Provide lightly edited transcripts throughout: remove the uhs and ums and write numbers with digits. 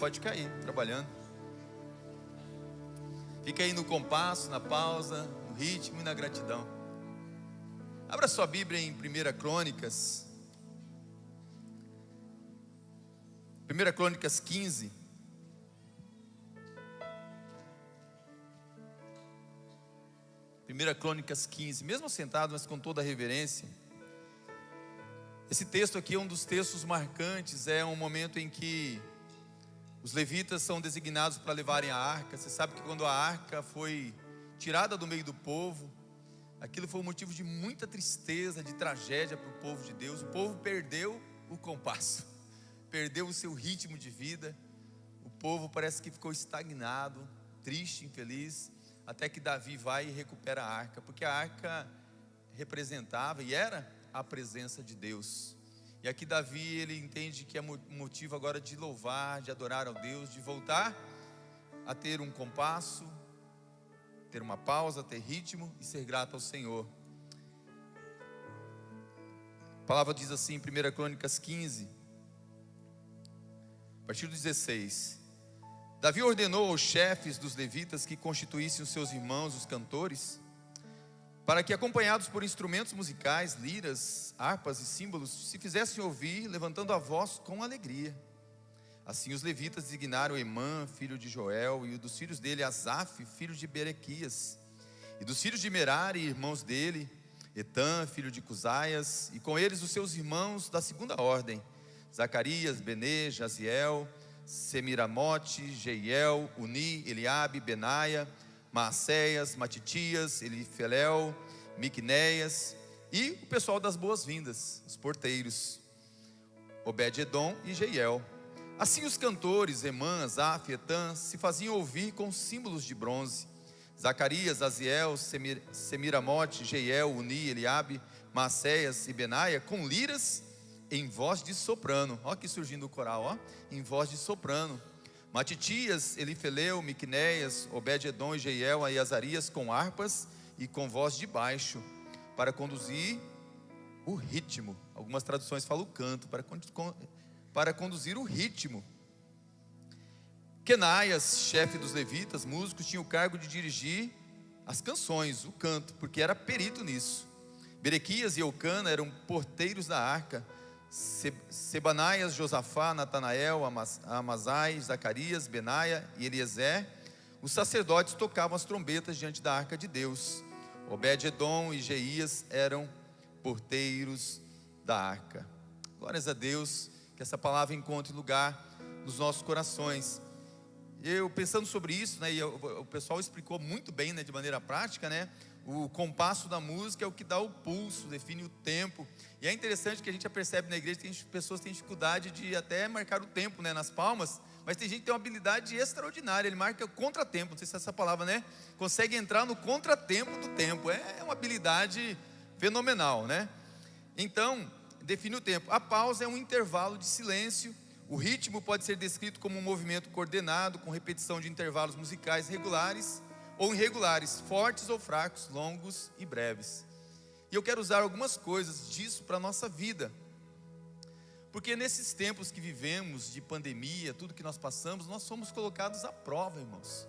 pode cair, trabalhando. Fica aí no compasso, na pausa, no ritmo e na gratidão. Abra sua Bíblia em 1 Crônicas. 1 Crônicas 15. Crônicas 15, mesmo sentado, mas com toda a reverência. Esse texto aqui é um dos textos marcantes, é um momento em que os levitas são designados para levarem a arca. Você sabe que quando a arca foi tirada do meio do povo, aquilo foi um motivo de muita tristeza, de tragédia para o povo de Deus. O povo perdeu o compasso, perdeu o seu ritmo de vida. O povo parece que ficou estagnado, triste, infeliz, até que Davi vai e recupera a arca, porque a arca representava e era a presença de Deus. E aqui Davi, ele entende que é motivo agora de louvar, de adorar ao Deus, de voltar a ter um compasso, ter uma pausa, ter ritmo e ser grato ao Senhor. A palavra diz assim em 1 Crônicas 15, a partir do 16: Davi ordenou aos chefes dos levitas que constituíssem os seus irmãos, os cantores, para que, acompanhados por instrumentos musicais, liras, harpas e símbolos, se fizessem ouvir, levantando a voz com alegria. Assim os levitas designaram Emã, filho de Joel, e dos filhos dele Asaf, filho de Berequias, e dos filhos de Merari, irmãos dele, Etã, filho de Cusaias, e com eles os seus irmãos da segunda ordem, Zacarias, Benê, Jaziel, Semiramote, Jeiel, Uni, Eliabe, Benaia, Maacéias, Matitias, Elifelel, Miqunéias, e o pessoal das boas-vindas, os porteiros, Obed-edom e Jeiel. Assim os cantores, Emã, Asaf, Etã, se faziam ouvir com símbolos de bronze. Zacarias, Aziel, Semiramote, Jeiel, Uni, Eliabe, Maacéias e Benaia, com liras em voz de soprano. Olha aqui surgindo o coral, ó, em voz de soprano. Matitias, Elifeleu, Miqunéias, Obed-edom e Jeiel, e Azarias com harpas e com voz de baixo, para conduzir o ritmo. Algumas traduções falam o canto, para conduzir o ritmo. Quenaias, chefe dos levitas, músicos, tinha o cargo de dirigir as canções, o canto, porque era perito nisso. Berequias e Eucana eram porteiros da arca. Sebanaias, Josafá, Natanael, Amazai, Zacarias, Benaia e Eliezer, os sacerdotes tocavam as trombetas diante da arca de Deus. Obed-edom e Jeías eram porteiros da arca. Glórias a Deus, que essa palavra encontre lugar nos nossos corações. Eu pensando sobre isso, né, e o pessoal explicou muito bem, né, de maneira prática, né? O compasso da música é o que dá o pulso, define o tempo. E é interessante que a gente já percebe na igreja que tem pessoas que têm dificuldade de até marcar o tempo, né, nas palmas. Mas tem gente que tem uma habilidade extraordinária, ele marca o contratempo, não sei se é essa palavra, né? Consegue entrar no contratempo do tempo, é uma habilidade fenomenal, né? Então, define o tempo. A pausa é um intervalo de silêncio. O ritmo pode ser descrito como um movimento coordenado, com repetição de intervalos musicais regulares ou irregulares, fortes ou fracos, longos e breves. E eu quero usar algumas coisas disso para a nossa vida, porque nesses tempos que vivemos de pandemia, tudo que nós passamos, nós somos colocados à prova, irmãos.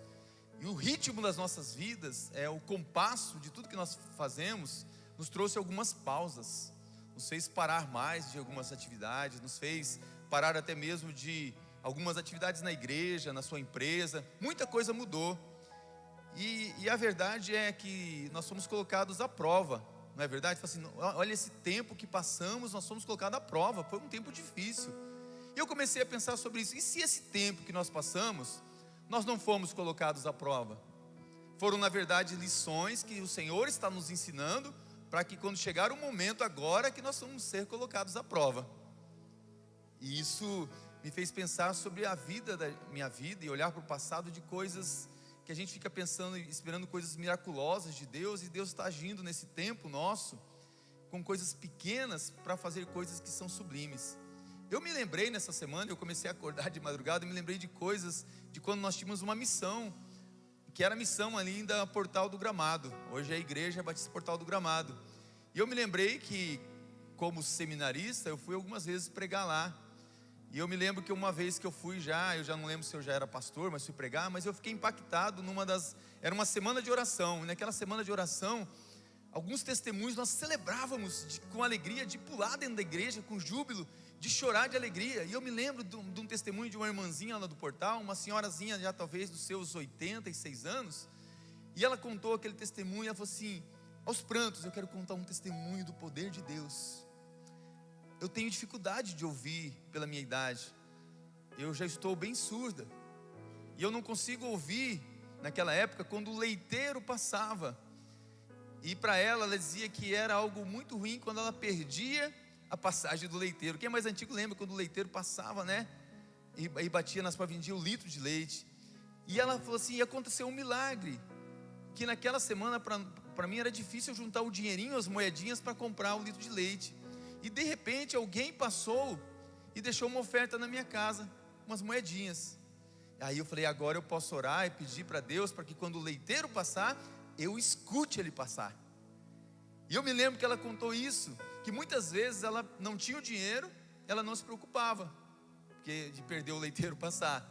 E o ritmo das nossas vidas, o compasso de tudo que nós fazemos, nos trouxe algumas pausas, nos fez parar mais de algumas atividades, nos fez parar até mesmo de algumas atividades na igreja, na sua empresa. Muita coisa mudou. E a verdade é que nós fomos colocados à prova, não é verdade? Assim, olha esse tempo que passamos, nós fomos colocados à prova, foi um tempo difícil. E eu comecei a pensar sobre isso. E se esse tempo que nós passamos, nós não fomos colocados à prova? Foram na verdade lições que o Senhor está nos ensinando, para que quando chegar o momento agora, que nós vamos ser colocados à prova. E isso me fez pensar sobre a vida, da minha vida, e olhar para o passado de coisas que a gente fica pensando, esperando coisas miraculosas de Deus, e Deus está agindo nesse tempo nosso, com coisas pequenas, para fazer coisas que são sublimes. Eu me lembrei nessa semana, eu comecei a acordar de madrugada, eu me lembrei de coisas, de quando nós tínhamos uma missão, que era a missão ali da Portal do Gramado, hoje é a Igreja Batista Portal do Gramado. E eu me lembrei que, como seminarista, eu fui algumas vezes pregar lá, E eu me lembro que uma vez que eu fui eu já não lembro se eu já era pastor, mas fui pregar, mas eu fiquei impactado era uma semana de oração, e naquela semana de oração, alguns testemunhos nós celebrávamos com alegria, de pular dentro da igreja, com júbilo, de chorar de alegria. E eu me lembro de um testemunho de uma irmãzinha lá do portal, uma senhorazinha já talvez dos seus 86 anos, e ela contou aquele testemunho, ela falou assim, aos prantos, eu quero contar um testemunho do poder de Deus. Eu tenho dificuldade de ouvir pela minha idade, eu já estou bem surda, e eu não consigo ouvir, naquela época, quando o leiteiro passava, e para ela dizia que era algo muito ruim, quando ela perdia a passagem do leiteiro. Quem é mais antigo lembra quando o leiteiro passava, né, e batia nas para vendia o litro de leite, e ela falou assim, e aconteceu um milagre, que naquela semana para mim era difícil juntar o dinheirinho, as moedinhas para comprar o litro de leite, e de repente alguém passou e deixou uma oferta na minha casa, umas moedinhas. Aí eu falei, agora eu posso orar e pedir para Deus, para que quando o leiteiro passar, eu escute ele passar. E eu me lembro que ela contou isso, que muitas vezes ela não tinha o dinheiro, ela não se preocupava de perder o leiteiro passar,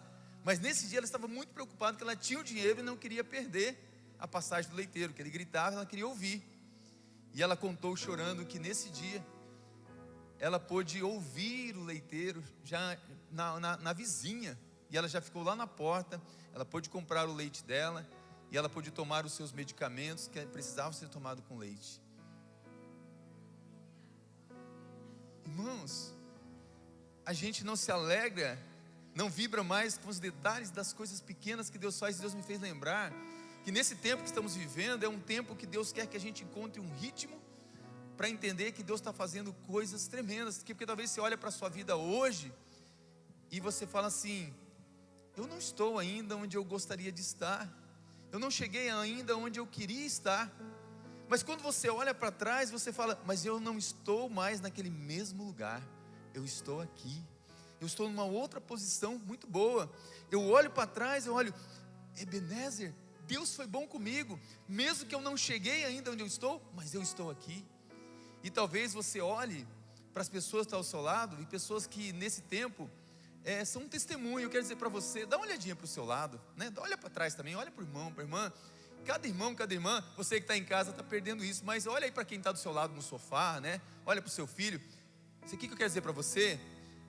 mas nesse dia ela estava muito preocupada, que ela tinha o dinheiro e não queria perder a passagem do leiteiro, que ele gritava, ela queria ouvir. E ela contou chorando que nesse dia ela pôde ouvir o leiteiro já na vizinha, e ela já ficou lá na porta, ela pôde comprar o leite dela, e ela pôde tomar os seus medicamentos que precisavam ser tomados com leite. Irmãos, a gente não se alegra, não vibra mais com os detalhes das coisas pequenas que Deus faz. Deus me fez lembrar que nesse tempo que estamos vivendo, é um tempo que Deus quer que a gente encontre um ritmo, para entender que Deus está fazendo coisas tremendas, porque talvez você olha para a sua vida hoje, e você fala assim, eu não estou ainda onde eu gostaria de estar, eu não cheguei ainda onde eu queria estar, mas quando você olha para trás, você fala, mas eu não estou mais naquele mesmo lugar, eu estou aqui, eu estou numa outra posição muito boa. Eu olho para trás, eu olho, Ebenezer, Deus foi bom comigo, mesmo que eu não cheguei ainda onde eu estou, mas eu estou aqui. E talvez você olhe para as pessoas que estão ao seu lado, e pessoas que nesse tempo são um testemunho. Eu quero dizer para você, dá uma olhadinha para o seu lado, né? Olha para trás também, olha para o irmão, para a irmã. Cada irmão, cada irmã, você que está em casa está perdendo isso, mas olha aí para quem está do seu lado no sofá, né? Olha para o seu filho. Isso aqui que eu quero dizer para você,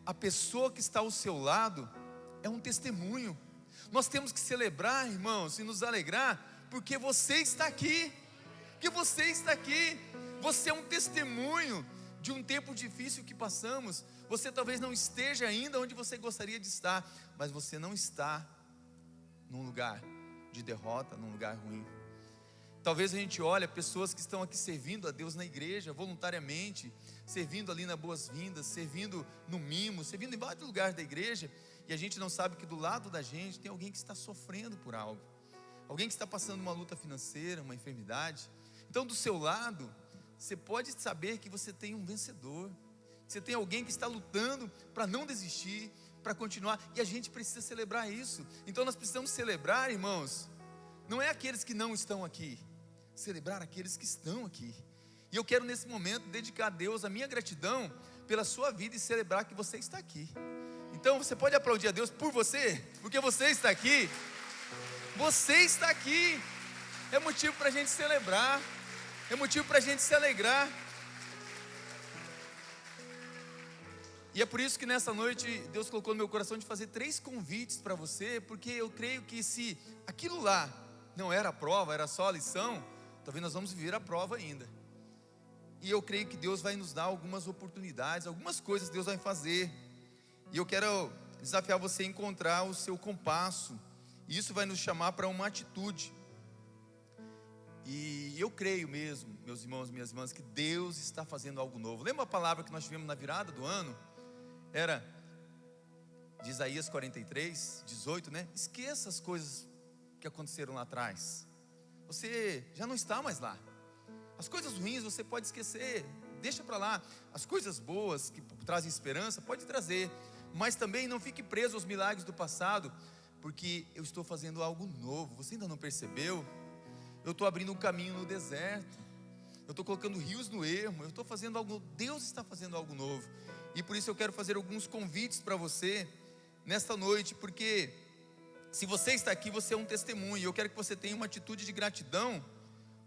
a pessoa que está ao seu lado é um testemunho. Nós temos que celebrar, irmãos, e nos alegrar, porque você está aqui, porque você está aqui. Você é um testemunho de um tempo difícil que passamos. Você talvez não esteja ainda onde você gostaria de estar, mas você não está num lugar de derrota, num lugar ruim. Talvez a gente olhe pessoas que estão aqui servindo a Deus na igreja, voluntariamente, servindo ali na boas-vindas, servindo no mimo, servindo em vários lugares da igreja, e a gente não sabe que do lado da gente tem alguém que está sofrendo por algo, alguém que está passando uma luta financeira, uma enfermidade. Então do seu lado, você pode saber que você tem um vencedor, você tem alguém que está lutando para não desistir, para continuar, e a gente precisa celebrar isso. Então nós precisamos celebrar, irmãos, não é aqueles que não estão aqui, celebrar aqueles que estão aqui. E eu quero nesse momento dedicar a Deus a minha gratidão pela sua vida, e celebrar que você está aqui. Então você pode aplaudir a Deus por você, porque você está aqui. Você está aqui, é motivo para a gente celebrar, é motivo para a gente se alegrar. E é por isso que nessa noite Deus colocou no meu coração de fazer 3 convites para você, porque eu creio que se aquilo lá não era a prova, era só a lição, talvez nós vamos viver a prova ainda. E eu creio que Deus vai nos dar algumas oportunidades, algumas coisas Deus vai fazer. E eu quero desafiar você a encontrar o seu compasso, e isso vai nos chamar para uma atitude. E eu creio mesmo, meus irmãos e minhas irmãs, que Deus está fazendo algo novo. Lembra a palavra que nós tivemos na virada do ano? Era de Isaías 43, 18, né? Esqueça as coisas que aconteceram lá atrás. Você já não está mais lá. As coisas ruins você pode esquecer, deixa para lá. As coisas boas que trazem esperança, pode trazer. Mas também não fique preso aos milagres do passado, porque eu estou fazendo algo novo. Você ainda não percebeu? Eu estou abrindo um caminho no deserto, eu estou colocando rios no ermo, eu estou fazendo algo, Deus está fazendo algo novo. E por isso eu quero fazer alguns convites para você nesta noite, porque se você está aqui, você é um testemunho, e eu quero que você tenha uma atitude de gratidão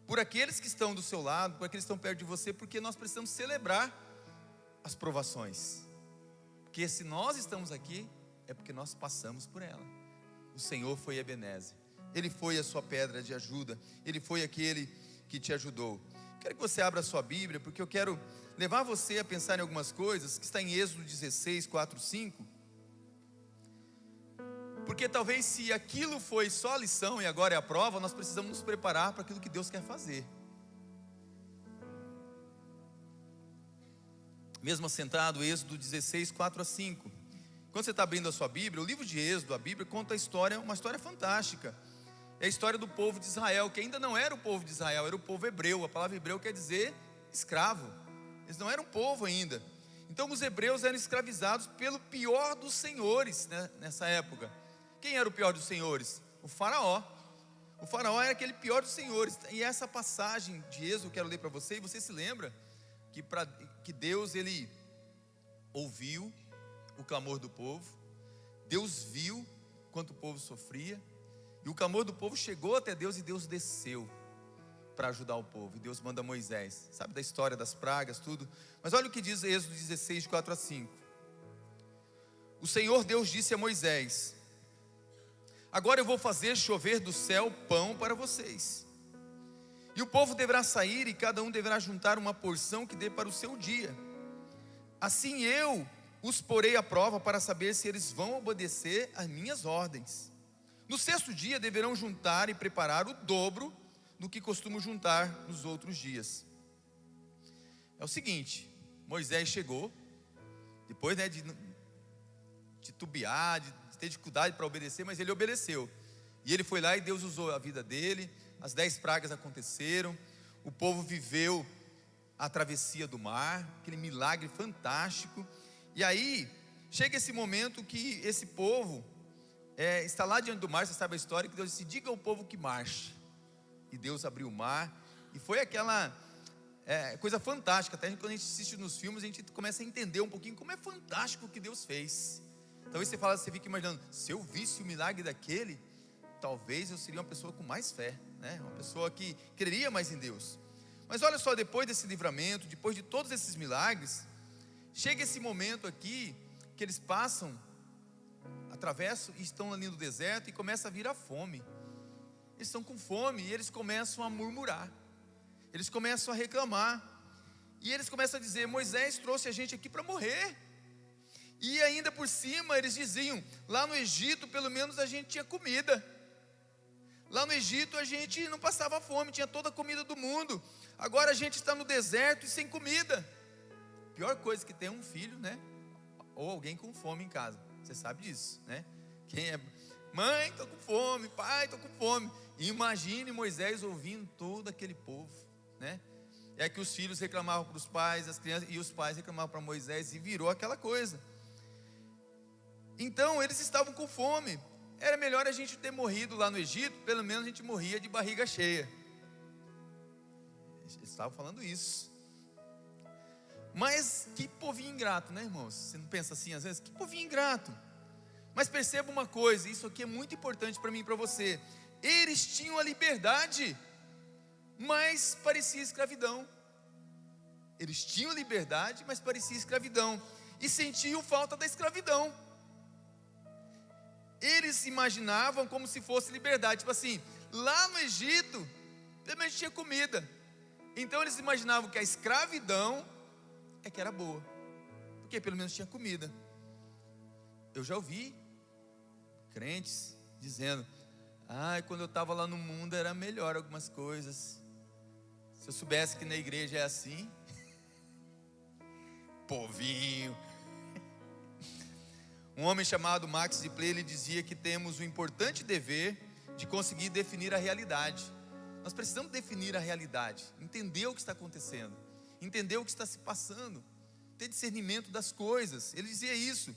por aqueles que estão do seu lado, por aqueles que estão perto de você, porque nós precisamos celebrar as provações, porque se nós estamos aqui, é porque nós passamos por ela. O Senhor foi Ebenezer, Ele foi a sua pedra de ajuda, Ele foi aquele que te ajudou. Quero que você abra a sua Bíblia, porque eu quero levar você a pensar em algumas coisas, que está em Êxodo 16, 4, 5, porque talvez se aquilo foi só a lição e agora é a prova, nós precisamos nos preparar para aquilo que Deus quer fazer. Mesmo assentado, Êxodo 16, 4 a 5. Quando você está abrindo a sua Bíblia, o livro de Êxodo, a Bíblia conta a história, uma história fantástica. É a história do povo de Israel, que ainda não era o povo de Israel, era o povo hebreu. A palavra hebreu quer dizer escravo. Eles não eram povo ainda. Então os hebreus eram escravizados pelo pior dos senhores, né, nessa época. Quem era o pior dos senhores? O faraó. O faraó era aquele pior dos senhores. E essa passagem de Êxodo eu quero ler para você. E você se lembra que Deus, Ele ouviu o clamor do povo. Deus viu quanto o povo sofria. E o clamor do povo chegou até Deus, e Deus desceu para ajudar o povo. E Deus manda Moisés. Sabe da história das pragas, tudo. Mas olha o que diz Êxodo 16, de 4 a 5. O Senhor Deus disse a Moisés: agora eu vou fazer chover do céu pão para vocês. E o povo deverá sair, e cada um deverá juntar uma porção que dê para o seu dia. Assim eu os porei à prova para saber se eles vão obedecer às minhas ordens. No sexto dia deverão juntar e preparar o dobro do que costumam juntar nos outros dias. É o seguinte, Moisés chegou, depois, né, de titubear, de ter dificuldade para obedecer, mas ele obedeceu. E ele foi lá e Deus usou a vida dele, as 10 pragas aconteceram, o povo viveu a travessia do mar, aquele milagre fantástico. E aí, chega esse momento que esse povo está lá diante do mar. Você sabe a história, que Deus disse: diga ao povo que marche. E Deus abriu o mar, e foi aquela coisa fantástica. Até quando a gente assiste nos filmes, a gente começa a entender um pouquinho como é fantástico o que Deus fez. Talvez você fique imaginando: se eu visse o milagre daquele, talvez eu seria uma pessoa com mais fé, né? Uma pessoa que creria mais em Deus. Mas olha só, depois desse livramento, depois de todos esses milagres, chega esse momento aqui, que eles atravessam e estão ali no deserto, e começa a vir a fome. Eles estão com fome, e eles começam a murmurar, eles começam a reclamar, e eles começam a dizer: Moisés trouxe a gente aqui para morrer. E ainda por cima eles diziam: lá no Egito pelo menos a gente tinha comida, lá no Egito a gente não passava fome, tinha toda a comida do mundo. Agora a gente está no deserto e sem comida. Pior coisa que tem é um filho, né, ou alguém com fome em casa. Você sabe disso, né? Quem é mãe, estou com fome, pai, estou com fome. E imagine Moisés ouvindo todo aquele povo, né? É que os filhos reclamavam para os pais, as crianças, e os pais reclamavam para Moisés, e virou aquela coisa. Então eles estavam com fome. Era melhor a gente ter morrido lá no Egito, pelo menos a gente morria de barriga cheia. Eles estavam falando isso. Mas que povinho ingrato, né, irmãos? Você não pensa assim às vezes? Que povinho ingrato. Mas perceba uma coisa, isso aqui é muito importante para mim e para você. Eles tinham a liberdade, mas parecia escravidão. Eles tinham liberdade, mas parecia escravidão, e sentiam falta da escravidão. Eles imaginavam como se fosse liberdade, tipo assim, lá no Egito pelo menos tinha comida. Então eles imaginavam que a escravidão é que era boa, porque pelo menos tinha comida. Eu já ouvi crentes dizendo: quando eu estava lá no mundo era melhor algumas coisas. Se eu soubesse que na igreja é assim. Povinho. Um homem chamado Max de Play, ele dizia que temos o importante dever de conseguir definir a realidade. Nós precisamos definir a realidade, entender o que está acontecendo, entender o que está se passando, ter discernimento das coisas. Ele dizia isso: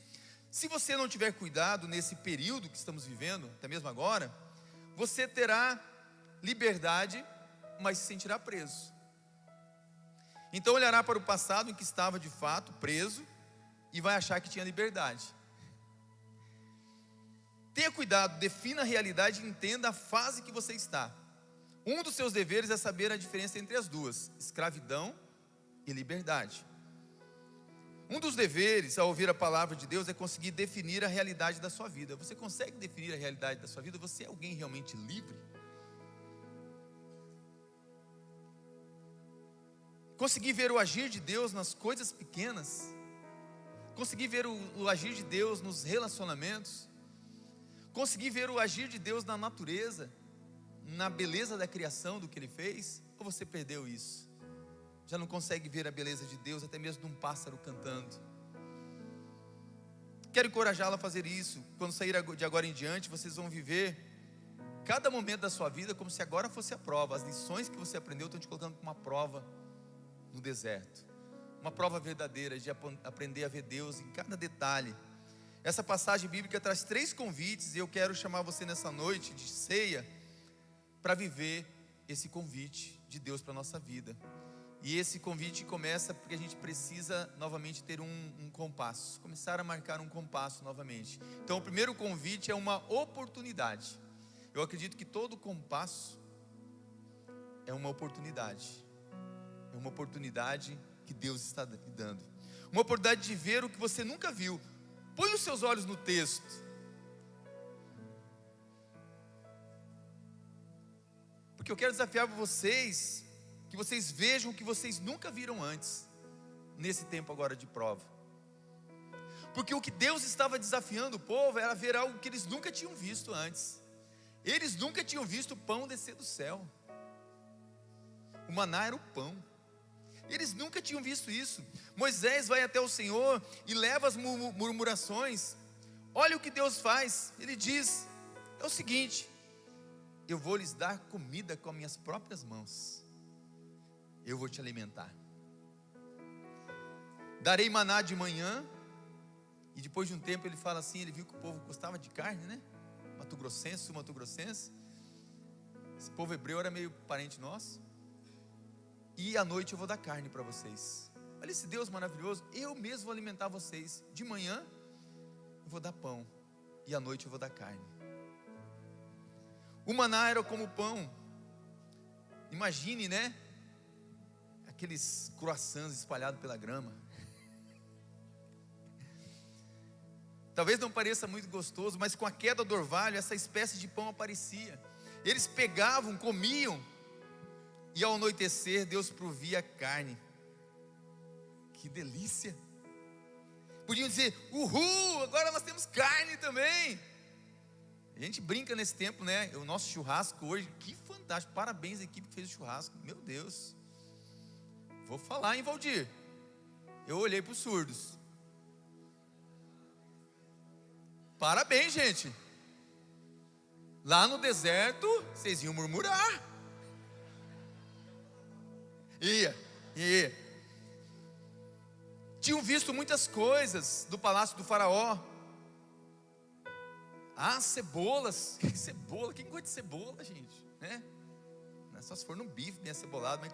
se você não tiver cuidado nesse período que estamos vivendo, até mesmo agora, você terá liberdade, mas se sentirá preso. Então olhará para o passado em que estava de fato preso, e vai achar que tinha liberdade. Tenha cuidado, defina a realidade e entenda a fase que você está. Um dos seus deveres é saber a diferença entre as duas, escravidão e liberdade. Um dos deveres, ao ouvir a palavra de Deus, é conseguir definir a realidade da sua vida. Você consegue definir a realidade da sua vida? Você é alguém realmente livre? Conseguir ver o agir de Deus nas coisas pequenas? Conseguir ver o agir de Deus nos relacionamentos? Conseguir ver o agir de Deus na natureza, na beleza da criação, do que Ele fez? Ou você perdeu isso? Já não consegue ver a beleza de Deus, até mesmo de um pássaro cantando? Quero encorajá-la a fazer isso. Quando sair de agora em diante, vocês vão viver cada momento da sua vida como se agora fosse a prova. As lições que você aprendeu estão te colocando como uma prova no deserto, uma prova verdadeira de aprender a ver Deus em cada detalhe. Essa passagem bíblica traz 3 convites, e eu quero chamar você nessa noite de ceia para viver esse convite de Deus para a nossa vida. E esse convite começa porque a gente precisa novamente ter um compasso, começar a marcar um compasso novamente. Então o primeiro convite é uma oportunidade. Eu acredito que todo compasso é uma oportunidade. É uma oportunidade que Deus está lhe dando. Uma oportunidade de ver o que você nunca viu. Põe os seus olhos no texto. Porque eu quero desafiar vocês, que vocês vejam o que vocês nunca viram antes, nesse tempo agora de prova. Porque o que Deus estava desafiando o povo era ver algo que eles nunca tinham visto antes. Eles nunca tinham visto o pão descer do céu. O maná era o pão. Eles nunca tinham visto isso. Moisés vai até o Senhor e leva as murmurações. Olha o que Deus faz. Ele diz, é o seguinte: eu vou lhes dar comida com as minhas próprias mãos. Eu vou te alimentar. Darei maná de manhã. E depois de um tempo ele fala assim, ele viu que o povo gostava de carne, né? Mato-grossense, sul-mato-grossense. Esse povo hebreu era meio parente nosso. E à noite eu vou dar carne para vocês. Olha esse Deus maravilhoso. Eu mesmo vou alimentar vocês. De manhã eu vou dar pão, e à noite eu vou dar carne. O maná era como pão. Imagine, né? Aqueles croissants espalhados pela grama. Talvez não pareça muito gostoso, mas com a queda do orvalho, essa espécie de pão aparecia. Eles pegavam, comiam, e ao anoitecer Deus provia carne. Que delícia! Podiam dizer, uhul, agora nós temos carne também. A gente brinca nesse tempo, né? O nosso churrasco hoje, que fantástico. Parabéns à equipe que fez o churrasco. Meu Deus. Vou falar, hein, Valdir? Eu olhei para os surdos. Parabéns, gente. Lá no deserto, vocês iam murmurar. Ia. Tinham visto muitas coisas do palácio do faraó. Ah, cebolas. Cebola, quem gosta de cebola, gente? Né? Não é só se for no bife bem acebolado, mas...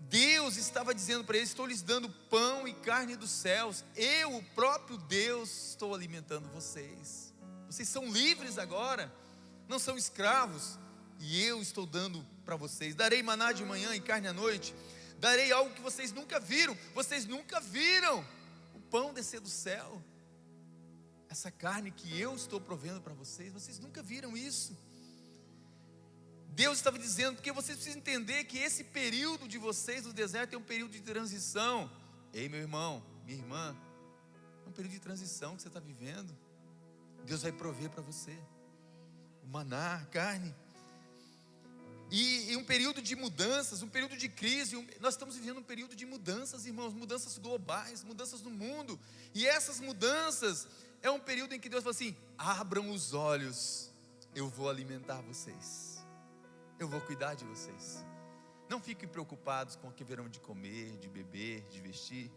Deus estava dizendo para eles, estou lhes dando pão e carne dos céus. Eu, o próprio Deus, estou alimentando vocês. Vocês são livres agora, não são escravos. E eu estou dando para vocês. Darei maná de manhã e carne à noite. Darei algo que vocês nunca viram. Vocês nunca viram o pão descer do céu. Essa carne que eu estou provendo para vocês, vocês nunca viram isso. Deus estava dizendo, porque vocês precisam entender que esse período de vocês no deserto é um período de transição. Ei, meu irmão, minha irmã, é um período de transição que você está vivendo. Deus vai prover para você o maná, a carne. E um período de mudanças, um período de crise. Nós estamos vivendo um período de mudanças, irmãos, mudanças globais, mudanças no mundo. E essas mudanças é um período em que Deus fala assim, abram os olhos, eu vou alimentar vocês, eu vou cuidar de vocês. Não fiquem preocupados com o que verão de comer, de beber, de vestir.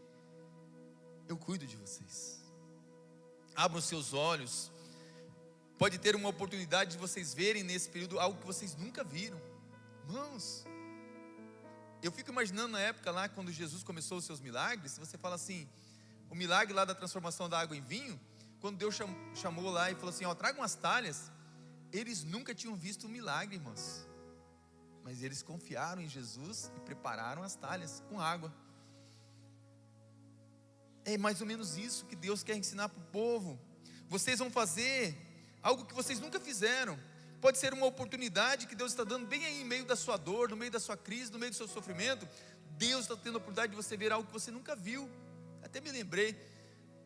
Eu cuido de vocês. Abram os seus olhos. Pode ter uma oportunidade de vocês verem nesse período algo que vocês nunca viram. Irmãos, eu fico imaginando na época lá, quando Jesus começou os seus milagres. Você fala assim, o milagre lá da transformação da água em vinho, quando Deus chamou lá e falou assim, ó, traga umas talhas, eles nunca tinham visto um milagre, irmãos, mas eles confiaram em Jesus e prepararam as talhas com água. É mais ou menos isso que Deus quer ensinar para o povo. Vocês vão fazer algo que vocês nunca fizeram. Pode ser uma oportunidade que Deus está dando bem aí, em meio da sua dor, no meio da sua crise, no meio do seu sofrimento. Deus está tendo a oportunidade de você ver algo que você nunca viu. Até me lembrei,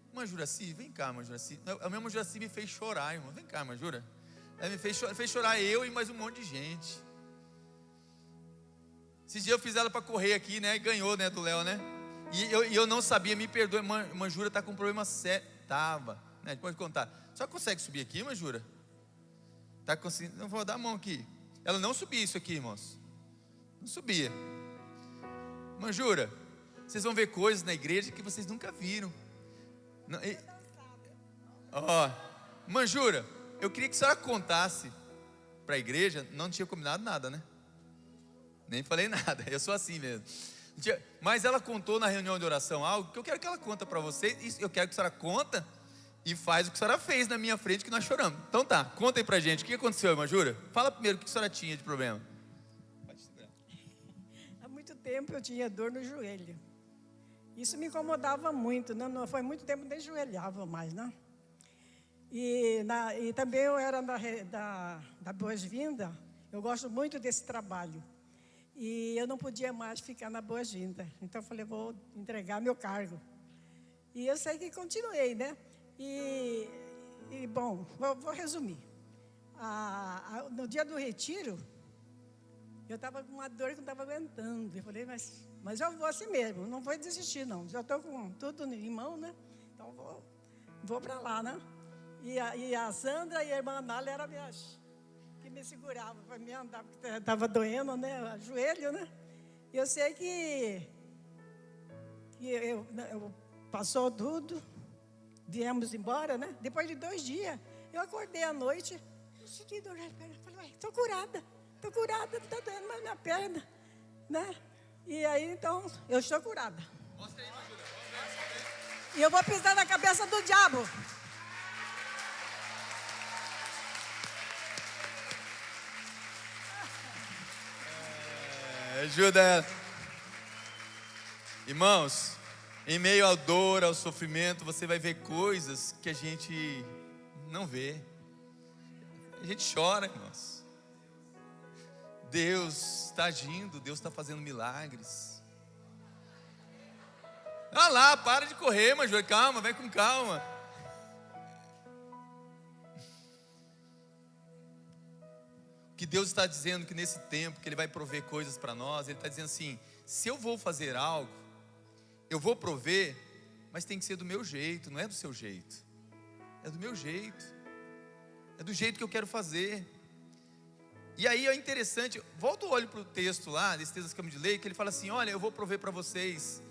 irmã Juraci, vem cá, irmã Juraci. A minha irmã Juraci me fez chorar, irmã. Vem cá, irmã Jura. Ela me fez chorar, eu e mais um monte de gente. Esses dias eu fiz ela para correr aqui, né? E ganhou, né, do Léo, né? E eu não sabia, me perdoe, irmã Jura está com um problema sério. Tava, né? Pode contar. Só consegue subir aqui, irmã Jura? Tá conseguindo? Não vou dar a mão aqui. Ela não subia isso aqui, irmãos. Não subia. Irmã Jura, vocês vão ver coisas na igreja que vocês nunca viram. Ó, irmã Jura, eu queria que a senhora contasse para a igreja. Não tinha combinado nada, né? Nem falei nada, eu sou assim mesmo. Mas ela contou na reunião de oração algo que eu quero que ela conta para vocês. Eu quero que a senhora conta e faz o que a senhora fez na minha frente, que nós choramos. Então tá, conta aí pra gente, o que aconteceu, irmã Jura? Fala primeiro o que a senhora tinha de problema. Pode segurar. Há muito tempo eu tinha dor no joelho. Isso me incomodava muito, não foi muito tempo, nem joelhava mais, né? E também eu era da Boas-Vindas. Eu gosto muito desse trabalho. E eu não podia mais ficar na Boas-Vindas. Então eu falei, vou entregar meu cargo. E eu sei que continuei, né? Bom, vou resumir. No dia do retiro, eu estava com uma dor que não estava aguentando. Eu falei, mas eu vou assim mesmo, não vou desistir não. Já estou com tudo em mão, né? Então vou para lá, né? E a Sandra e a irmã Anália eram que me seguravam para me andar, porque estava doendo, né? O joelho, né? E eu sei que eu passou tudo. Viemos embora, né? Depois de 2 dias, eu acordei à noite, eu senti dor na perna. Falei, estou curada, não está doendo mais minha perna, né? E aí, então, eu estou curada. Mostra aí, Júlia. E eu vou pisar na cabeça do diabo. Ajuda ela. Irmãos, em meio à dor, ao sofrimento, você vai ver coisas que a gente não vê. A gente chora, irmãos. Deus está agindo, Deus está fazendo milagres. Ah lá, para de correr, mas calma, vai com calma. Que Deus está dizendo que nesse tempo que Ele vai prover coisas para nós, Ele está dizendo assim, se eu vou fazer algo, eu vou prover, mas tem que ser do meu jeito, não é do seu jeito. É do meu jeito. É do jeito que eu quero fazer. E aí é interessante, volta o olho para o texto lá, desse texto da Câmara de Lei, que ele fala assim, olha, eu vou prover para vocês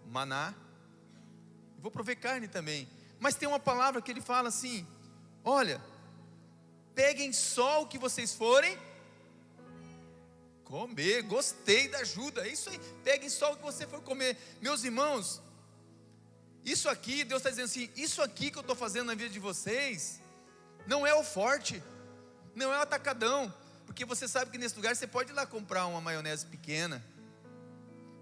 maná, eu vou prover carne também. Mas tem uma palavra que ele fala assim, olha, peguem só o que vocês forem comer. Gostei da ajuda, é isso aí. Peguem só o que você for comer. Meus irmãos, isso aqui, Deus está dizendo assim, isso aqui que eu estou fazendo na vida de vocês, não é o forte, não é o atacadão, porque você sabe que nesse lugar você pode ir lá comprar uma maionese pequena,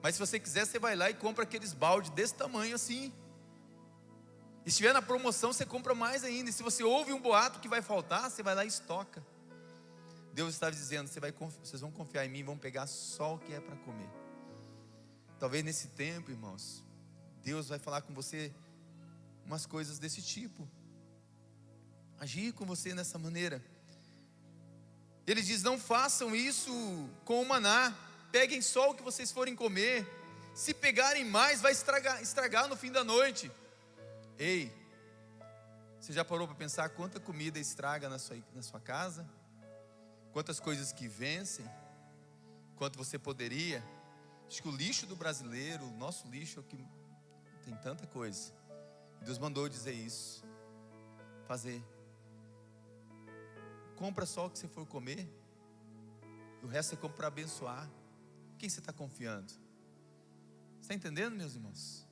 mas se você quiser, você vai lá e compra aqueles baldes desse tamanho assim, e se estiver na promoção, você compra mais ainda, e se você ouve um boato que vai faltar, você vai lá e estoca. Deus está dizendo, vocês vão confiar em mim, vão pegar só o que é para comer. Talvez nesse tempo, irmãos, Deus vai falar com você umas coisas desse tipo, agir com você nessa maneira. Ele diz, não façam isso com o maná, peguem só o que vocês forem comer, se pegarem mais, vai estragar no fim da noite. Ei, você já parou para pensar quanta comida estraga na sua casa? Quantas coisas que vencem? Quanto você poderia? Acho que o lixo do brasileiro, o nosso lixo é o que tem tanta coisa. Deus mandou dizer isso, fazer. Compra só o que você for comer, e o resto você compra para abençoar. Quem você está confiando? Você está entendendo, meus irmãos?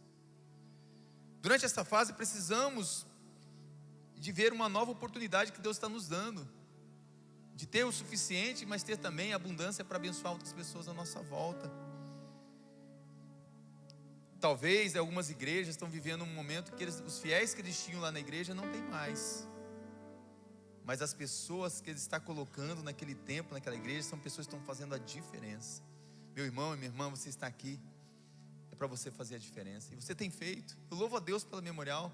Durante essa fase precisamos de ver uma nova oportunidade que Deus está nos dando, de ter o suficiente, mas ter também abundância para abençoar outras pessoas à nossa volta. Talvez algumas igrejas estão vivendo um momento que os fiéis que eles tinham lá na igreja não tem mais, mas as pessoas que Ele está colocando naquele templo, naquela igreja, são pessoas que estão fazendo a diferença. Meu irmão e minha irmã, você está aqui, é para você fazer a diferença, e você tem feito. Eu louvo a Deus pela Memorial,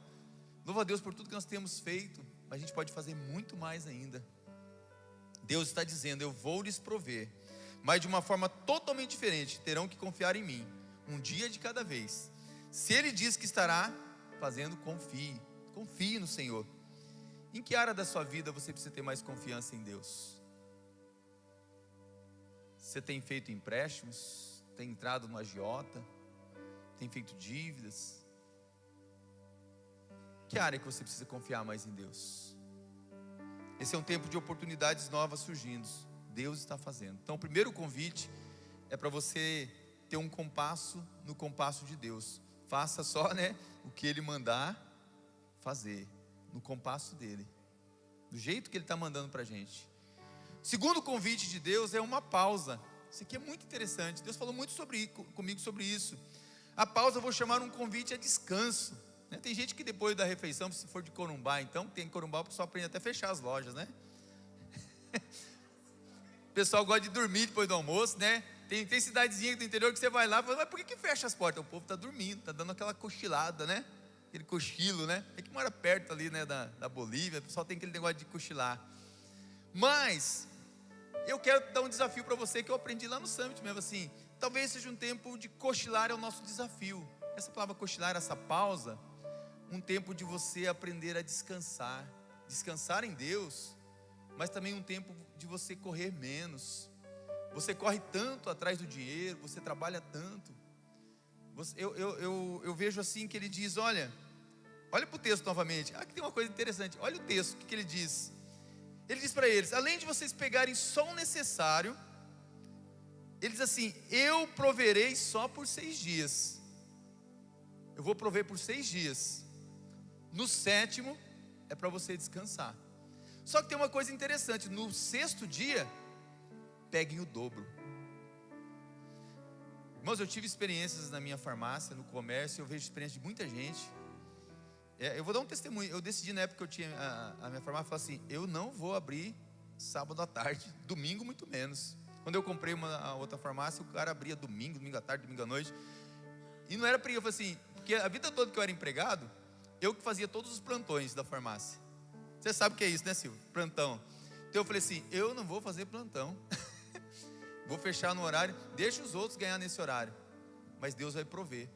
louvo a Deus por tudo que nós temos feito, mas a gente pode fazer muito mais ainda. Deus está dizendo: eu vou lhes prover, mas de uma forma totalmente diferente. Terão que confiar em mim, um dia de cada vez. Se Ele diz que estará fazendo, confie no Senhor. Em que área da sua vida você precisa ter mais confiança em Deus? Você tem feito empréstimos? Tem entrado no agiota? Tem feito dívidas? Que área que você precisa confiar mais em Deus? Esse é um tempo de oportunidades novas surgindo. Deus está fazendo. Então o primeiro convite é para você ter um compasso no compasso de Deus. Faça só, o que Ele mandar fazer, no compasso dEle, do jeito que Ele está mandando para a gente. Segundo convite de Deus é uma pausa. Isso aqui é muito interessante. Deus falou muito comigo sobre isso. A pausa eu vou chamar um convite a descanso. Tem gente que depois da refeição, se for de Corumbá, então tem Corumbá, o pessoal aprende até a fechar as lojas, O pessoal gosta de dormir depois do almoço, Tem cidadezinha do interior que você vai lá e fala: mas por que fecha as portas? O povo está dormindo, está dando aquela cochilada, Aquele cochilo, É que mora perto ali, da Bolívia, o pessoal tem aquele negócio de cochilar. Mas eu quero dar um desafio para você que eu aprendi lá no Summit mesmo, assim. Talvez seja um tempo de cochilar, é o nosso desafio. Essa palavra cochilar, essa pausa, um tempo de você aprender a descansar em Deus, mas também um tempo de você correr menos. Você corre tanto atrás do dinheiro, você trabalha tanto. Eu vejo assim que ele diz: olha para o texto novamente. Aqui tem uma coisa interessante. Olha o texto, o que ele diz. Ele diz para eles: além de vocês pegarem só o necessário, ele diz assim: eu proverei só por 6 dias. Eu vou prover por 6 dias. No 7º é para você descansar. Só que tem uma coisa interessante: no 6º dia, peguem o dobro. Irmãos, eu tive experiências na minha farmácia, no comércio. Eu vejo experiência de muita gente. Eu vou dar um testemunho. Eu decidi na época que eu tinha a minha farmácia, falar assim: eu não vou abrir sábado à tarde, domingo muito menos. Quando eu comprei a outra farmácia, o cara abria domingo à tarde, domingo à noite. E não era para eu, assim, porque a vida toda que eu era empregado, eu que fazia todos os plantões da farmácia. Você sabe o que é isso, Silvio? Plantão. Então eu falei assim: eu não vou fazer plantão. Vou fechar no horário, deixa os outros ganhar nesse horário, mas Deus vai prover.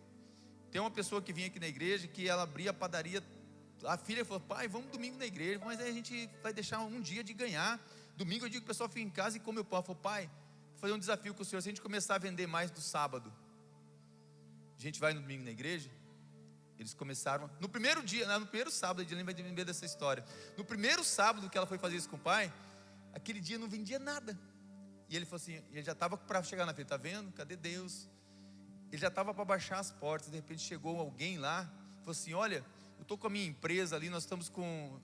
Tem uma pessoa que vinha aqui na igreja, que ela abria a padaria. A filha falou: pai, vamos domingo na igreja, mas aí a gente vai deixar um dia de ganhar. Domingo eu digo que o pessoal fica em casa e come o pão. Ela falou: pai, vou fazer um desafio com o senhor, se a gente começar a vender mais do sábado, a gente vai no domingo na igreja? Eles começaram, no primeiro dia, no primeiro sábado, a Edilene vai lembrar dessa história. No primeiro sábado que ela foi fazer isso com o pai, aquele dia não vendia nada. E ele falou assim, ele já estava para chegar na frente: está vendo? Cadê Deus? Ele já estava para baixar as portas. De repente chegou alguém lá, falou assim: olha, eu estou com a minha empresa ali, nós estamos com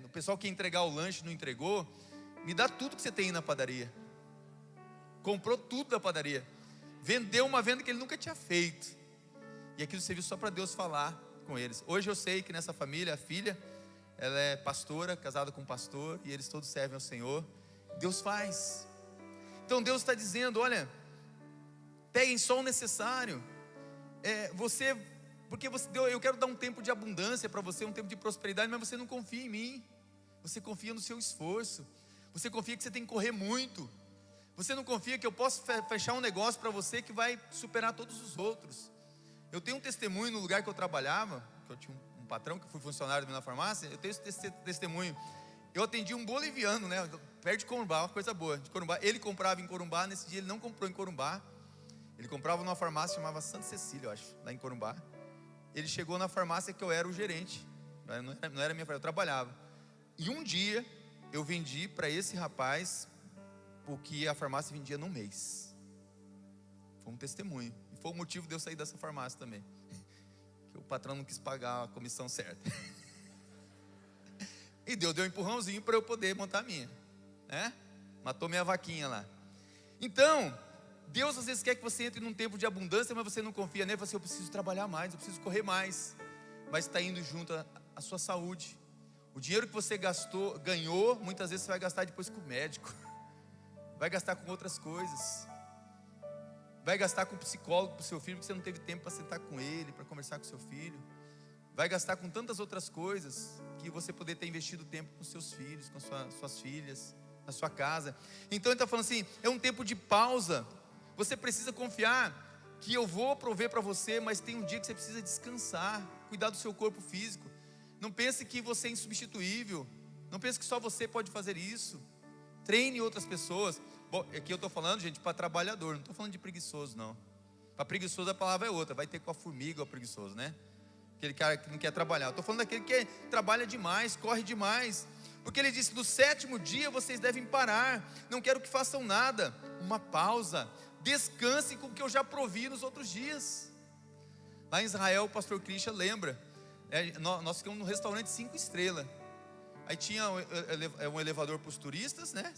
o pessoal que ia entregar o lanche não entregou, me dá tudo que você tem aí na padaria. Comprou tudo da padaria, vendeu uma venda que ele nunca tinha feito, e aquilo serviu só para Deus falar com eles. Hoje eu sei que nessa família, a filha, ela é pastora, casada com um pastor, e eles todos servem ao Senhor. Deus faz. Então Deus está dizendo: olha, peguem só o necessário. Porque eu quero dar um tempo de abundância para você, um tempo de prosperidade, mas você não confia em mim. Você confia no seu esforço. Você confia que você tem que correr muito. Você não confia que eu posso fechar um negócio para você que vai superar todos os outros. Eu tenho um testemunho no lugar que eu trabalhava, que eu tinha um patrão que fui funcionário na farmácia. Eu tenho esse testemunho. Eu atendi um boliviano, perto de Corumbá, uma coisa boa, de Corumbá. Ele comprava em Corumbá, nesse dia ele não comprou em Corumbá. Ele comprava numa farmácia, chamava Santa Cecília, eu acho, lá em Corumbá. Ele chegou na farmácia que eu era o gerente, não era minha farmácia, eu trabalhava. E um dia, eu vendi para esse rapaz o que a farmácia vendia num mês. Foi um testemunho. E foi o motivo de eu sair dessa farmácia também. que o patrão não quis pagar a comissão certa. E Deus deu um empurrãozinho para eu poder montar a minha, né? Matou minha vaquinha lá. Então, Deus às vezes quer que você entre num tempo de abundância, mas você não confia nele. Você fala assim, eu preciso trabalhar mais, eu preciso correr mais. Mas está indo junto a sua saúde. O dinheiro que você ganhou, muitas vezes você vai gastar depois com o médico. Vai gastar com outras coisas. Vai gastar com o psicólogo para o seu filho, porque você não teve tempo para sentar com ele, para conversar com o seu filho. Vai gastar com tantas outras coisas, que você poderia ter investido tempo com seus filhos, com suas filhas, na sua casa. Então ele está falando assim, é um tempo de pausa. Você precisa confiar que eu vou prover para você, mas tem um dia que você precisa descansar, cuidar do seu corpo físico. Não pense que você é insubstituível. Não pense que só você pode fazer isso. Treine outras pessoas. Bom, aqui eu estou falando, gente, para trabalhador. Não estou falando de preguiçoso, não. Para preguiçoso a palavra é outra. Vai ter com a formiga o preguiçoso, né? Aquele cara que não quer trabalhar. Eu estou falando daquele que trabalha demais, corre demais. Porque ele disse, no 7º dia vocês devem parar. Não quero que façam nada. Uma pausa. Descansem com o que eu já provi nos outros dias. Lá em Israel, o pastor Christian lembra. Nós ficamos num restaurante 5 estrelas. Aí tinha um elevador para os turistas, né?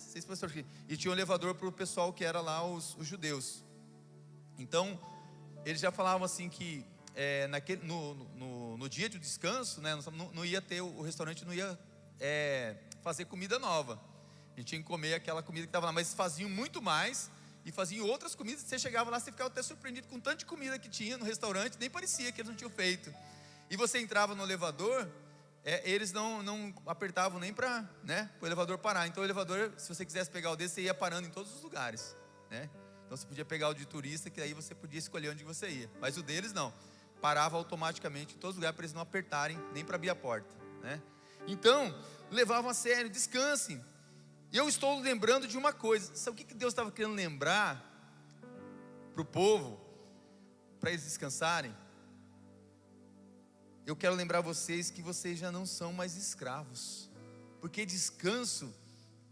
E tinha um elevador para o pessoal que era lá os judeus. Então, eles já falavam assim que no dia de descanso, né, não ia ter, o restaurante não ia fazer comida nova. A gente tinha que comer aquela comida que estava lá, mas faziam muito mais e faziam outras comidas. Você chegava lá, você ficava até surpreendido com tanto de comida que tinha no restaurante, nem parecia que eles não tinham feito. E você entrava no elevador, eles não apertavam nem para, né, o elevador parar. Então o elevador, se você quisesse pegar o desse, você ia parando em todos os lugares, né? Então você podia pegar o de turista, que aí você podia escolher onde você ia. Mas o deles não, parava automaticamente em todos os lugares, para eles não apertarem nem para abrir a porta, né? Então, levavam a sério, descansem. E eu estou lembrando de uma coisa. Sabe o que Deus estava querendo lembrar para o povo, para eles descansarem? Eu quero lembrar vocês que vocês já não são mais escravos, porque descanso